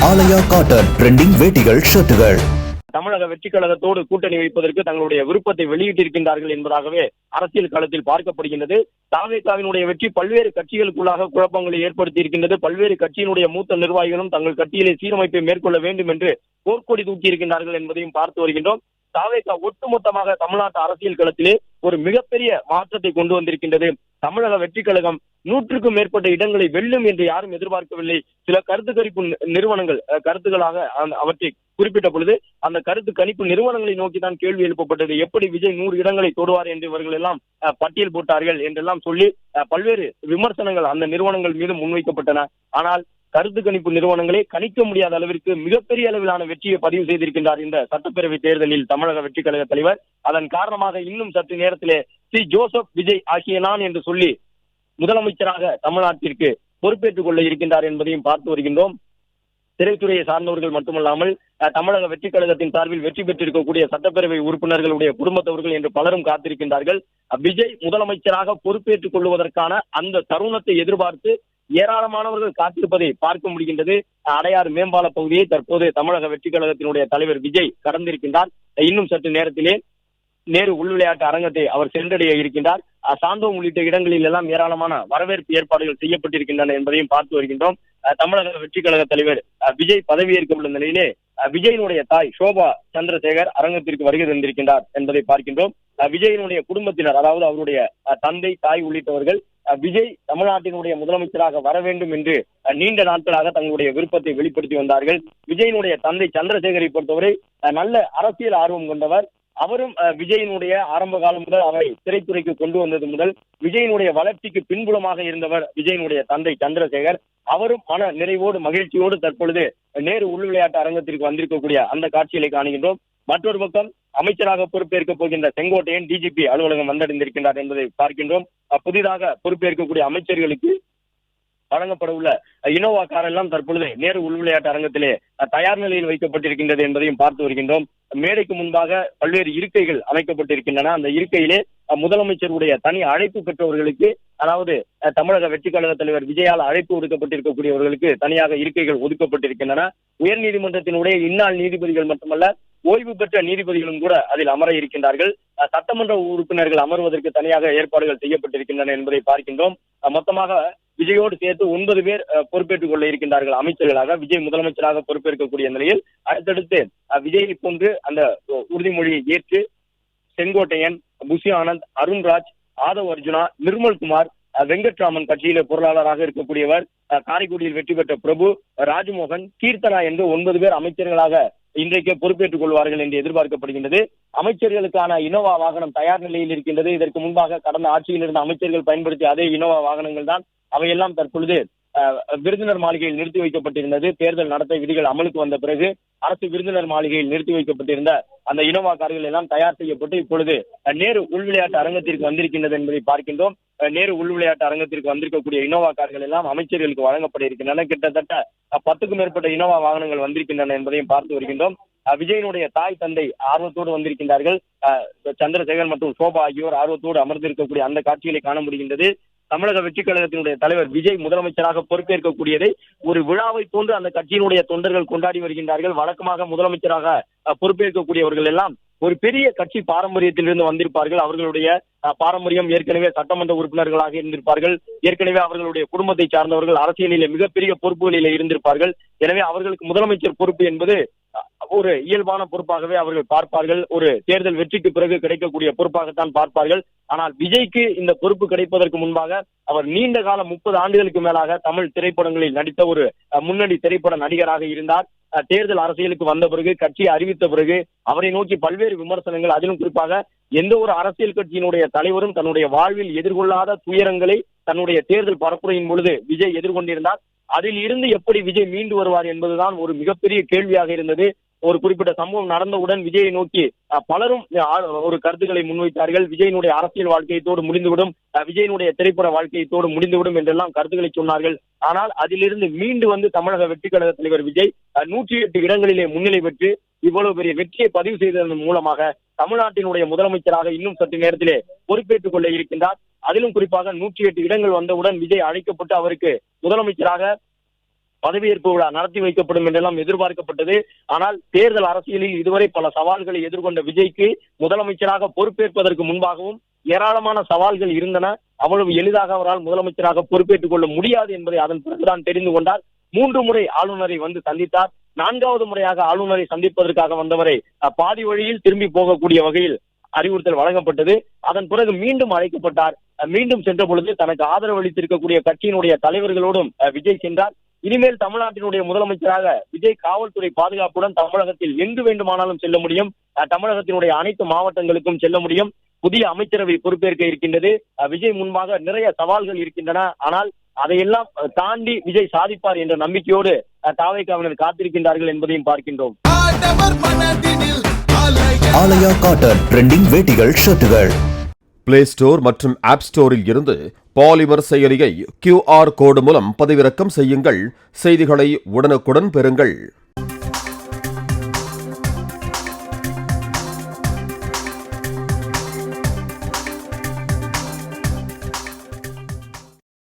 ஆலயா cotton trending வேட்டிகள் ஷர்ட்டுகள். தமிழக வெற்றி கழகத்தோடு கூட்டணி வைப்பதற்கு தங்களுடைய விருப்பத்தை வெளியிட்டிருக்கின்றார்கள் என்பதாகவே அரசியல் களத்தில் பார்க்கப்படுகின்றது. தாவேகாவினுடைய வெற்றி பல்வேறு கட்சிகளுக்குள்ளாக குழப்பங்களை ஏற்படுத்தி இருக்கின்றது. பல்வேறு கட்சியினுடைய மூத்த நிர்வாகிகளும் தங்கள் கட்சியிலே சீரமைப்பை மேற்கொள்ள வேண்டும் என்று போர்க்கொடி தூக்கி இருக்கின்றார்கள் என்பதையும் பார்த்து வருகின்றோம். தாவேகா ஒட்டுமொத்தமாக தமிழ்நாட்டு அரசியல் களத்திலே ஒரு மிகப்பெரிய மாற்றத்தை கொண்டு வந்திருக்கின்றது. தமிழக வெற்றி கழகம் 100க்கும் மேற்பட்ட இடங்களை வெல்லும் என்று யாரும் எதிர்பார்க்கவில்லை. சில கருத்து கணிப்பு நிறுவனங்கள் கருத்துக்களாக அவற்றை குறிப்பிட்ட பொழுது அந்த கருத்து கணிப்பு நிறுவனங்களை நோக்கிதான் கேள்வி எழுப்பப்பட்டது. எப்படி விஜய் 100 இடங்களை தொடுவார் என்று இவர்கள் எல்லாம் பட்டியல் போட்டார்கள் என்றெல்லாம் சொல்லி பல்வேறு விமர்சனங்கள் அந்த நிறுவனங்கள் மீது முன்வைக்கப்பட்டன. ஆனால் கருத்து கணிப்பு நிறுவனங்களே கணிக்க முடியாத அளவிற்கு மிகப்பெரிய அளவிலான வெற்றியை பதிவு செய்திருக்கின்றார் இந்த சட்டப்பேரவை தேர்தலில் தமிழக வெற்றி கழக தலைவர். அதன் காரணமாக இன்னும் சற்று நேரத்திலே சி ஜோசப் விஜய் ஆகிய நான் என்று சொல்லி முதலமைச்சராக தமிழ்நாட்டிற்கு பொறுப்பேற்றுக் கொள்ள இருக்கின்றார் என்பதையும் பார்த்து வருகின்றோம். திரைத்துறையை சார்ந்தவர்கள் மட்டுமல்லாமல் தமிழக வெற்றி கழகத்தின் சார்பில் வெற்றி பெற்றிருக்கக்கூடிய சட்டப்பேரவை உறுப்பினர்களுடைய குடும்பத்தவர்கள் என்று பலரும் காத்திருக்கின்றார்கள். விஜய் முதலமைச்சராக பொறுப்பேற்றுக் கொள்வதற்கான அந்த தருணத்தை எதிர்பார்த்து ஏராளமானவர்கள் காத்திருப்பதை பார்க்க முடிகின்றது. அடையாறு மேம்பால பகுதியை தற்போது தமிழக வெற்றி கழகத்தினுடைய தலைவர் விஜய் கடந்திருக்கின்றார். இன்னும் சற்று நேரத்திலே நேரு உள் விளையாட்டு அரங்கத்தை அவர் சென்றடைய இருக்கின்றார். சாந்தோம் உள்ளிட்ட இடங்களில் எல்லாம் ஏராளமான வரவேற்பு ஏற்பாடுகள் செய்யப்பட்டிருக்கின்றன என்பதையும் பார்த்து வருகின்றோம். தமிழக வெற்றி கழக தலைவர் விஜய் பதவியேற்க உள்ள நிலையிலே விஜயினுடைய தாய் சோபா சந்திரசேகர் அரங்கத்திற்கு வருகை தந்திருக்கின்றார் என்பதை பார்க்கின்றோம். விஜயினுடைய குடும்பத்தினர், அதாவது அவருடைய தந்தை, தாய் உள்ளிட்டவர்கள் விஜய் தமிழ்நாட்டினுடைய முதலமைச்சராக வர வேண்டும் என்று நீண்ட நாட்களாக தங்களுடைய விருப்பத்தை வெளிப்படுத்தி வந்தார்கள். விஜயினுடைய தந்தை சந்திரசேகரை பொறுத்தவரை நல்ல அரசியல் ஆர்வம் கொண்டவர். அவரும் விஜயினுடைய ஆரம்ப காலம் முதல் அவரை திரைத்துறைக்கு கொண்டு வந்தது முதல் விஜயினுடைய வளர்ச்சிக்கு பின்புலமாக இருந்தவர் விஜயினுடைய தந்தை சந்திரசேகர். அவரும் மன நிறைவோடு மகிழ்ச்சியோடு தற்பொழுது நேரு உள் விளையாட்டு அரங்கத்திற்கு வந்திருக்கக்கூடிய அந்த காட்சிகளை காணுகின்றோம். மற்றொரு பக்கம் அமைச்சராக பொறுப்பேற்க போகின்ற செங்கோட்டையன் டிஜிபி அலுவலகம் வந்தடைந்திருக்கின்றார் என்பதை பார்க்கின்றோம். புதிதாக பொறுப்பேற்கக்கூடிய அமைச்சர்களுக்கு வழங்கப்பட உள்ள இனோவா கார் எல்லாம் தற்பொழுது நேரு உள் விளையாட்டு அரங்கத்திலே தயார் நிலையில் வைக்கப்பட்டிருக்கின்றது என்பதையும் பார்த்து வருகின்றோம். மேடைக்கு முன்பாக பல்வேறு இருக்கைகள் அமைக்கப்பட்டிருக்கின்றன. அந்த இருக்கையிலே முதலமைச்சருடைய தனி அழைப்பு பெற்றவர்களுக்கு, அதாவது தமிழக வெற்றி கழக தலைவர் விஜயால் அழைப்பு விடுக்கப்பட்டிருக்கக்கூடியவர்களுக்கு தனியாக இருக்கைகள் ஒதுக்கப்பட்டிருக்கின்றன. உயர் நீதிமன்றத்தினுடைய இந்நாள் நீதிபதிகள் மட்டுமல்ல, ஓய்வு பெற்ற நீதிபதிகளும் கூட அதில் அமர இருக்கின்றார்கள். சட்டமன்ற உறுப்பினர்கள் அமர்வதற்கு தனியாக ஏற்பாடுகள் செய்யப்பட்டிருக்கின்றன என்பதை பார்க்கின்றோம். மொத்தமாக விஜயோடு சேர்த்து 9 பேர் பொறுப்பேற்றுக் கொள்ள இருக்கின்றார்கள் அமைச்சர்களாக. விஜய் முதலமைச்சராக பொறுப்பேற்கக்கூடிய நிலையில் அடுத்தடுத்து விஜயை போன்று அந்த உறுதிமொழியை ஏற்று செங்கோட்டையன், புஷி ஆனந்த், அருண்ராஜ், ஆதவ் அர்ஜுனா, நிர்மல்குமார், வெங்கட்ராமன் கட்சியில பொருளாளராக இருக்கக்கூடியவர், காரைக்குடியில் வெற்றி பெற்ற பிரபு, ராஜ்மோகன், கீர்த்தனா என்று 9 பேர் அமைச்சர்களாக இன்றைக்கே பொறுப்பேற்றுக் கொள்வார்கள் என்று எதிர்பார்க்கப்படுகின்றது. அமைச்சர்களுக்கான இனோவா வாகனம் தயார் நிலையில் இருக்கின்றது. இதற்கு முன்பாக கடந்த ஆட்சியில் இருந்த அமைச்சர்கள் பயன்படுத்திய அதே இனோவா வாகனங்கள் தான் அவையெல்லாம் தற்பொழுது விருந்தினர் மாளிகையில் நிறுத்தி வைக்கப்பட்டிருந்தது. தேர்தல் நடத்தை விதிகள் அமலுக்கு வந்த பிறகு அரசு விருந்தினர் மாளிகையில் நிறுத்தி வைக்கப்பட்டிருந்த அந்த இனோவா கார்கள் எல்லாம் தயார் செய்யப்பட்டு இப்பொழுது நேரு உள் விளையாட்டு அரங்கத்திற்கு வந்திருக்கின்றது என்பதை பார்க்கின்றோம். நேரு உள் விளையாட்டு அரங்கத்திற்கு வந்திருக்கக்கூடிய இனோவா கார்கள் எல்லாம் அமைச்சர்களுக்கு வழங்கப்பட இருக்கின்றன. கிட்டத்தட்ட 10க்கும் மேற்பட்ட இனோவா வாகனங்கள் வந்திருக்கின்றன என்பதையும் பார்த்து வருகின்றோம். விஜயனுடைய தாய் தந்தை ஆர்வத்தோடு வந்திருக்கின்றார்கள். சந்திரசேகர் மற்றும் சோபா ஆகியோர் ஆர்வத்தோடு அமர்ந்திருக்கக்கூடிய அந்த காட்சிகளை காண முடிகின்றது. தமிழக வெற்றி கழகத்தினுடைய தலைவர் விஜய் முதலமைச்சராக பொறுப்பேற்கக்கூடியதை ஒரு விழாவை போன்று அந்த கட்சியினுடைய தொண்டர்கள் கொண்டாடி வருகின்றார்கள். வழக்கமாக முதலமைச்சராக பொறுப்பேற்கக்கூடியவர்கள் எல்லாம் ஒரு பெரிய கட்சி பாரம்பரியத்திலிருந்து வந்திருப்பார்கள். அவர்களுடைய பாரம்பரியம் ஏற்கனவே சட்டமன்ற உறுப்பினர்களாக இருந்திருப்பார்கள். ஏற்கனவே அவர்களுடைய குடும்பத்தை சார்ந்தவர்கள் அரசியலிலே மிகப்பெரிய பொறுப்புகளிலே இருந்திருப்பார்கள். எனவே அவர்களுக்கு முதலமைச்சர் பொறுப்பு என்பது ஒரு இயல்பான பொறுப்பாகவே அவர்கள் பார்ப்பார்கள். ஒரு தேர்தல் வெற்றிக்கு பிறகு கிடைக்கக்கூடிய பொறுப்பாகத்தான் பார்ப்பார்கள். ஆனால் விஜய்க்கு இந்த பொறுப்பு கிடைப்பதற்கு முன்பாக அவர் நீண்ட காலம் 30 ஆண்டுகளுக்கு மேலாக தமிழ் திரைப்படங்களில் நடித்த ஒரு முன்னணி திரைப்பட நடிகராக இருந்தார். தேர்தல் அரசியலுக்கு வந்த பிறகு, கட்சியை அறிவித்த பிறகு அவரை நோக்கி பல்வேறு விமர்சனங்கள், அதிலும் குறிப்பாக எந்த ஒரு அரசியல் கட்சியினுடைய தலைவரும் தன்னுடைய வாழ்வில் எதிர்கொள்ளாத துயரங்களை தன்னுடைய தேர்தல் பரப்புரையின் பொழுது விஜய் எதிர்கொண்டிருந்தார். அதில் இருந்து எப்படி விஜய் மீண்டு வருவார் என்பதுதான் ஒரு மிகப்பெரிய கேள்வியாக இருந்தது. ஒரு குறிப்பிட்ட சம்பவம் நடந்தவுடன் விஜயை நோக்கி பலரும் ஒரு கருத்துக்களை முன்வைத்தார்கள். விஜயனுடைய அரசியல் வாழ்க்கையத்தோடு முடிந்துவிடும், விஜயனுடைய திரைப்பட வாழ்க்கையத்தோடு முடிந்துவிடும் என்றெல்லாம் கருத்துக்களை சொன்னார்கள். ஆனால் அதிலிருந்து மீண்டு வந்து தமிழக வெற்றி கழக தலைவர் விஜய் 108 இடங்களிலே முன்னிலை பெற்று இவ்வளவு பெரிய வெற்றியை பதிவு செய்ததன் மூலமாக தமிழ்நாட்டினுடைய முதலமைச்சராக இன்னும் சற்று நேரத்திலே பொறுப்பேற்றுக் கொள்ள இருக்கின்றார். அதிலும் குறிப்பாக 108 இடங்கள் வந்தவுடன் விஜய் அழைக்கப்பட்டு அவருக்கு முதலமைச்சராக பதவியேற்பு விழா நடத்தி வைக்கப்படும் என்றெல்லாம் எதிர்பார்க்கப்பட்டது. ஆனால் தேர்தல் அரசியலில் இதுவரை பல சவால்களை எதிர்கொண்ட விஜய்க்கு முதலமைச்சராக பொறுப்பேற்பதற்கு முன்பாகவும் ஏராளமான சவால்கள் இருந்தன. அவ்வளவு எளிதாக அவரால் முதலமைச்சராக பொறுப்பேற்றுக் கொள்ள முடியாது என்பதை அதன் பிறகுதான் தெரிந்து கொண்டார். 3 முறை ஆளுநரை வந்து சந்தித்தார். 4வது முறையாக ஆளுநரை சந்திப்பதற்காக வந்தவரை பாதி வழியில் திரும்பி போகக்கூடிய வகையில் அறிவுறுத்தல் வழங்கப்பட்டது. அதன் பிறகு மீண்டும் அழைக்கப்பட்டார். மீண்டும் சென்ற பொழுது தனக்கு ஆதரவு அளித்திருக்கக்கூடிய கட்சியினுடைய தலைவர்களோடும் விஜய் சென்றார். இனிமேல் தமிழ்நாட்டினுடைய முதலமைச்சராக விஜய் காவல்துறை பாதுகாப்புடன் தமிழகத்தில் எங்கு வேண்டுமானாலும் செல்ல முடியும். தமிழகத்தினுடைய அனைத்து மாவட்டங்களுக்கும் செல்ல முடியும். புதிய அமைச்சரவை பொறுப்பேற்க இருக்கின்றது. விஜய் முன்பாக நிறைய சவால்கள் இருக்கின்றன. ஆனால் அதையெல்லாம் தாண்டி விஜய் சாதிப்பார் என்ற நம்பிக்கையோடு தாவேகாவினர் காத்திருக்கின்றார்கள் என்பதையும் பார்க்கின்றோம். ஆலயா காட்டன் ட்ரெண்டிங் வேட்டிகள் ஷர்ட்டுகள். பிளே ஸ்டோர் மற்றும் ஆப் ஸ்டோரில் இருந்து பாலிமர் செயலியை QR கோடு மூலம் பதிவிறக்கம் செய்யுங்கள். செய்திகளை உடனுக்குடன் பெறுங்கள்.